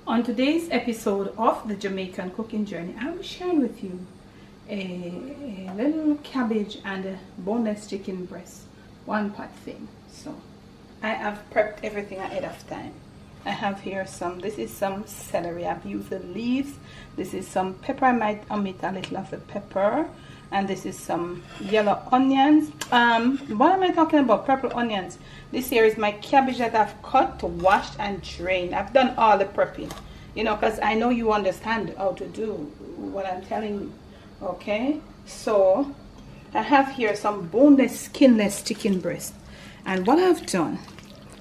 On today's episode of the Jamaican Cooking Journey, I will share with you a little cabbage and a boneless chicken breast, one pot thing. So I have prepped everything ahead of time. I have here this is some celery. I've used the leaves. This is some pepper. I might omit a little of the pepper. And this is some yellow onions. What am I talking about? Purple onions. This here is my cabbage that I've cut, washed and drained. I've done all the prepping, you know, because I know you understand how to do what I'm telling you. Okay, so I have here some boneless, skinless chicken breast. And what I've done,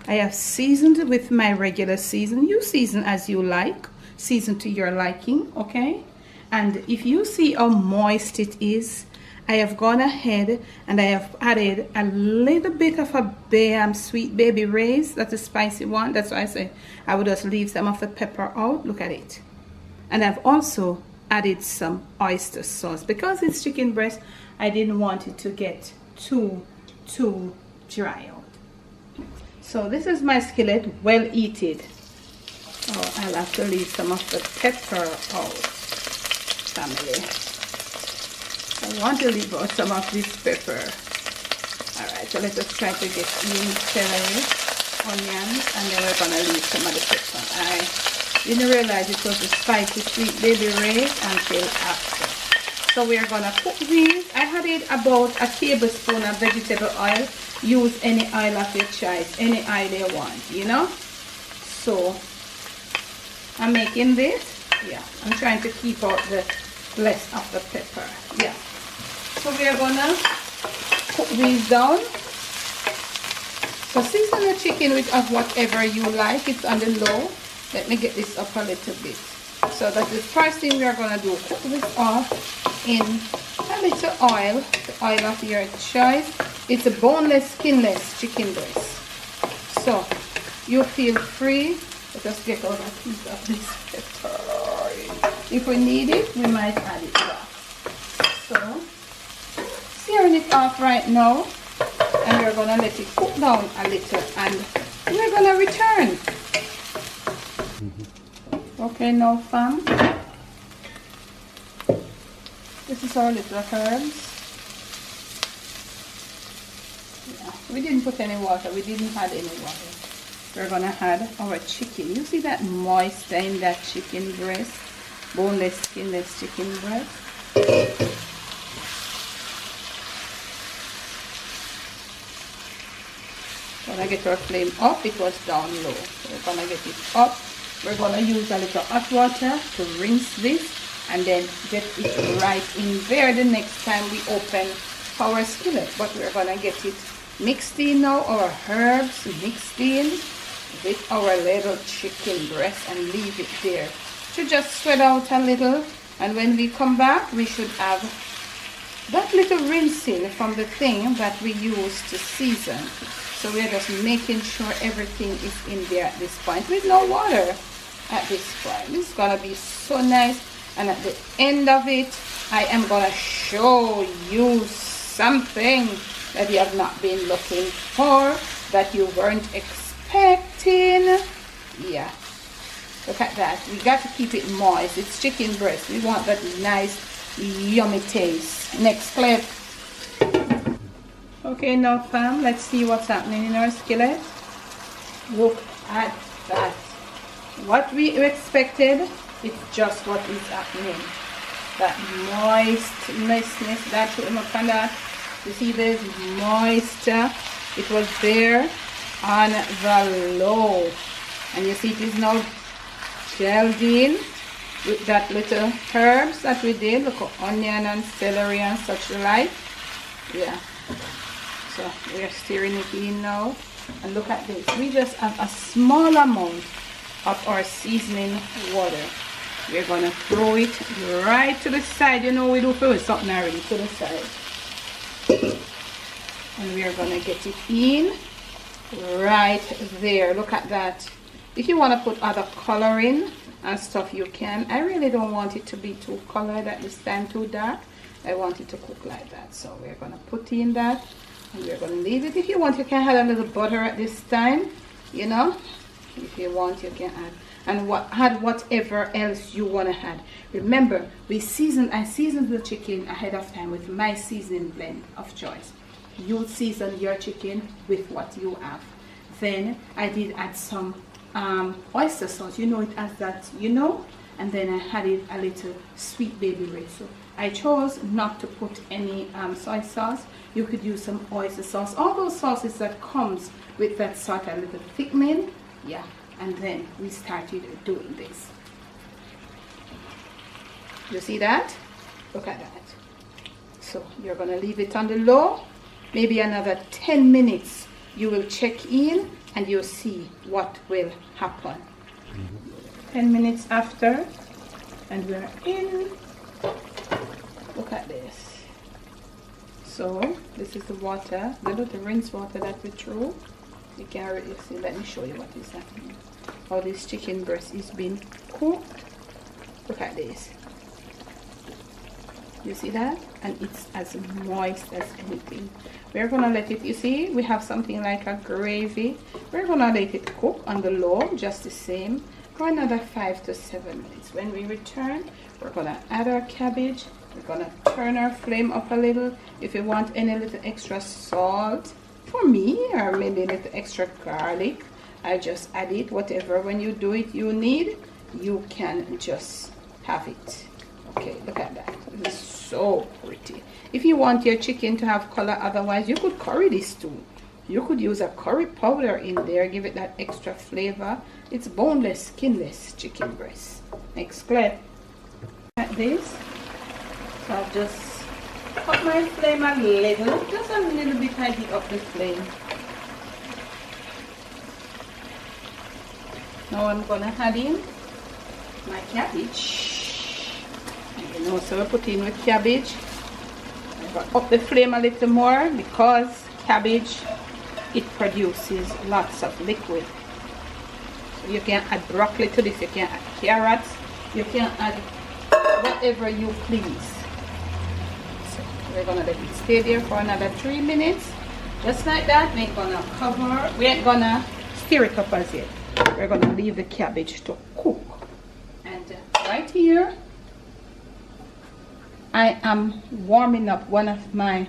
I have seasoned with my regular season. You season as you like, season to your liking, okay? And if you see how moist it is, I have gone ahead and I have added a little bit of a sweet baby Ray's. That's a spicy one. That's why I say I would just leave some of the pepper out. Look at it. And I've also added some oyster sauce. Because it's chicken breast, I didn't want it to get too dry out. So this is my skillet, well heated. Oh, I'll have to leave some of the pepper out. Family, I want to leave out some of this pepper. Alright, so let us try to get in celery, onions, and then we're going to leave some of the pepper. I didn't realize it was the spicy sweet baby Ray's until after. So we're going to cook these. I had it about a tablespoon of vegetable oil. Use any oil of your choice, any oil you want, you know. So I'm making this. Yeah, I'm trying to keep out the less of the pepper. Yeah, so we are gonna cook these down. So season the chicken with whatever you like. It's on the low. Let me get this up a little bit. So that's the first thing we are gonna do. Cook this off in a little oil, the oil of your choice. It's a boneless, skinless chicken breast. So you feel free. Let us get out a piece of this pepper. If we need it, we might add it back. So, searing it off right now, and we're gonna let it cook down a little, and we're gonna return. Okay, now fam, this is our little herbs. Yeah, we didn't put any water. We didn't add any water. We're gonna add our chicken. You see that moisture in that chicken breast, boneless, skinless chicken breast. Gonna get our flame up. It was down low. So we're gonna get it up. We're gonna use a little hot water to rinse this, and then get it right in there the next time we open our skillet. But we're gonna get it mixed in now. Our herbs mixed in with our little chicken breast and leave it there to just sweat out a little, and when we come back we should have that little rinsing from the thing that we use to season. So we're just making sure everything is in there at this point with no water at this point. This is gonna be so nice, and at the end of it I am gonna show you something that you have not been looking for, that you weren't expecting. Yeah, look at that. We got to keep it moist. It's chicken breast. We want that nice yummy taste. Next clip. Okay, now fam, let's see what's happening in our skillet. Look at that. What we expected, it's just what is happening. That moistness, that look at that. You see there's moisture. It was there on the low, and you see it is now gelled in with that little herbs that we did. Look at onion and celery and such like. Yeah, so we are stirring it in now, and look at this. We just have a small amount of our seasoning water. We're gonna throw it right to the side. You know we do throw something already to the side. and we are gonna get it in right there. Look at that. If you want to put other coloring and stuff, you can. I really don't want it to be too colored at this time, too dark. I want it to cook like that. So we're gonna put in that, and we're gonna leave it. If you want, you can add a little butter at this time, you know. If you want, you can add, and add whatever else you want to add. Remember, I seasoned the chicken ahead of time with my seasoning blend of choice. You season your chicken with what you have. Then I did add some oyster sauce, you know, it has that, you know, and then I added a little sweet baby red. So I chose not to put any soy sauce. You could use some oyster sauce, all those sauces that comes with that sort of little thickening. Yeah, and then we started doing this. You see that? Look at that. So you're gonna leave it on the low, maybe another 10 minutes. You will check in and you'll see what will happen. 10 minutes after, and we're in. Look at this. So this is the water, the little rinse water that we threw. You can already see. Let me show you what is happening. How this chicken breast is being cooked. Look at this. You see that? And it's as moist as anything. We're gonna let it, you see, we have something like a gravy. We're gonna let it cook on the low, just the same, for another 5 to 7 minutes. When we return, we're gonna add our cabbage. We're gonna turn our flame up a little. If you want any little extra salt, for me, or maybe a little extra garlic, I just add it. Whatever, when you do it, you need, you can just have it. Okay, look at that. It is so pretty. If you want your chicken to have color, otherwise you could curry this too. You could use a curry powder in there, give it that extra flavor. It's boneless, skinless chicken breast. Next clip. At this, so I'll just up my flame a little, just a little bit. I did up the flame. Now I'm gonna add in my cabbage. You know, so I put in with cabbage. I got up the flame a little more because cabbage, it produces lots of liquid. So you can add broccoli to this, you can add carrots, you can add whatever you please. So we're gonna let it stay there for another 3 minutes. Just like that. We're gonna cover, we ain't gonna stir it up as yet. We're gonna leave the cabbage to cook. And right here, I am warming up one of my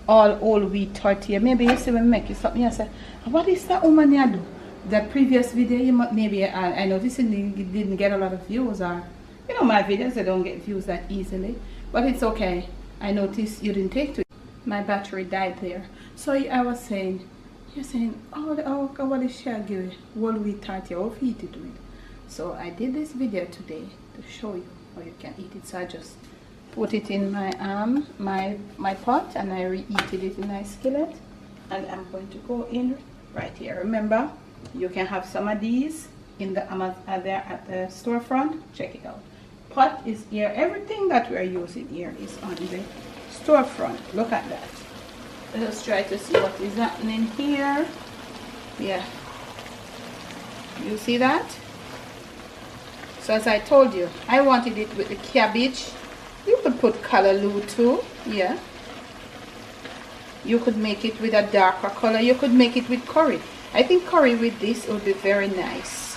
all whole wheat tortilla. Maybe you see when I make you something, you say, what is that woman you do? The previous video, you might, maybe I noticed it didn't get a lot of views, or you know, my videos, they don't get views that easily, but it's okay. I noticed you didn't take to it. My battery died there. So I was saying, you're saying, oh, what is she give whole wheat tortilla, how eat it with? So I did this video today to show you how you can eat it. So I just put it in my my pot, and I reheated it in my skillet, and I'm going to go in right here. Remember, you can have some of these in the there at the storefront. Check it out. Pot is here. Everything that we are using here is on the storefront. Look at that. Let's try to see what is happening here. Yeah, you see that? So as I told you, I wanted it with the cabbage. You could put callaloo too. Yeah, you could make it with a darker color. You could make it with curry. I think curry with this would be very nice,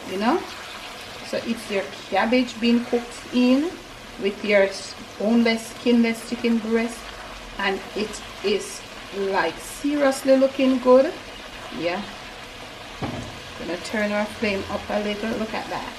you know. So it's your cabbage being cooked in with your boneless, skinless chicken breast, and it is like seriously looking good. Yeah, gonna turn our flame up a little. Look at that.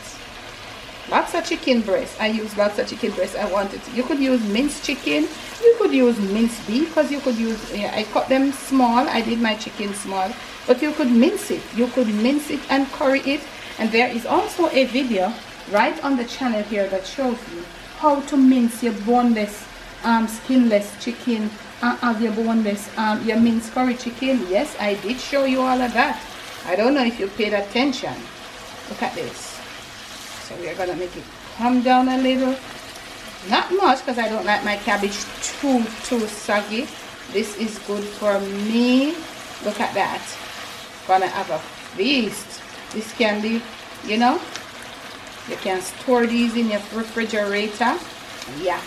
Lots of chicken breast. I use lots of chicken breast. I wanted to. You could use minced chicken. You could use minced beef, because you could use, I cut them small. I did my chicken small, but you could mince it. You could mince it and curry it. And there is also a video right on the channel here that shows you how to mince your boneless, skinless chicken, of your boneless, your minced curry chicken. Yes, I did show you all of that. I don't know if you paid attention. Look at this. So we're gonna make it come down a little, not much, because I don't like my cabbage too soggy. This is good for me. Look at that. Gonna have a feast. This can be, you know, you can store these in your refrigerator. Yeah.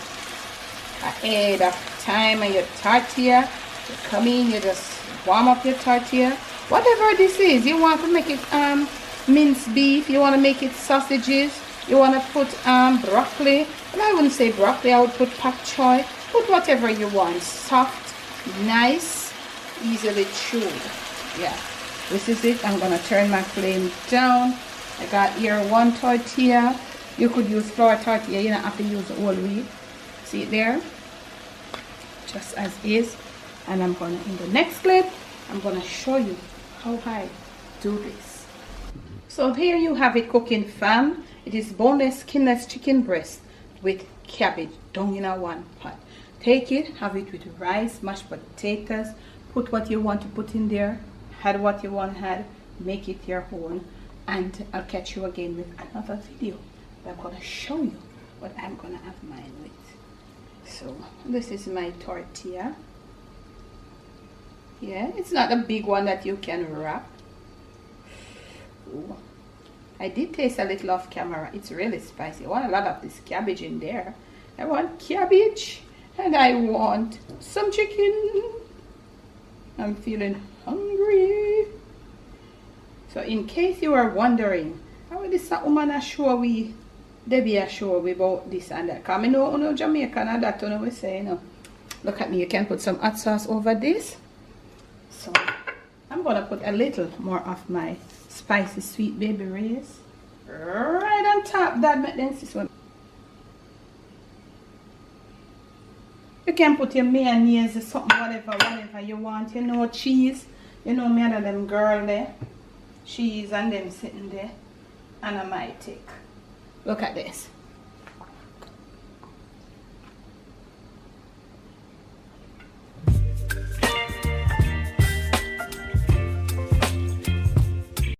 Ahead of time and your tortilla. You come in, you just warm up your tortilla. Whatever this is, you want to make it minced beef, you want to make it sausages, you want to put broccoli. And I wouldn't say broccoli, I would put pak choy. Put whatever you want. Soft, nice, easily chewed. Yeah. This is it. I'm gonna turn my flame down. I got here 1 tortilla. You could use flour tortilla, you don't have to use whole wheat. See it there? Just as is. And I'm gonna, in the next clip, I'm gonna show you how I do this. So here you have it cooking, fam. It is boneless, skinless chicken breast with cabbage down in a one pot. Take it, have it with rice, mashed potatoes, put what you want to put in there, add what you want to add, make it your own, and I'll catch you again with another video. I'm going to show you what I'm going to have mine with. So this is my tortilla. Yeah, it's not a big one that you can wrap. Ooh. I did taste a little off camera. It's really spicy. I want a lot of this cabbage in there. I want cabbage and I want some chicken. I'm feeling hungry. So in case you are wondering, how this woman a show we, Debbie a show we about this and that. Because I know Jamaican and that, you know we say, you know. Look at me, you can put some hot sauce over this. So I'm gonna put a little more of my spicy sweet baby rays right on top. That makes this one. You can put your mayonnaise or something, whatever you want. You know, cheese. You know me and them girl there. Cheese and them sitting there. And I might take. Look at this.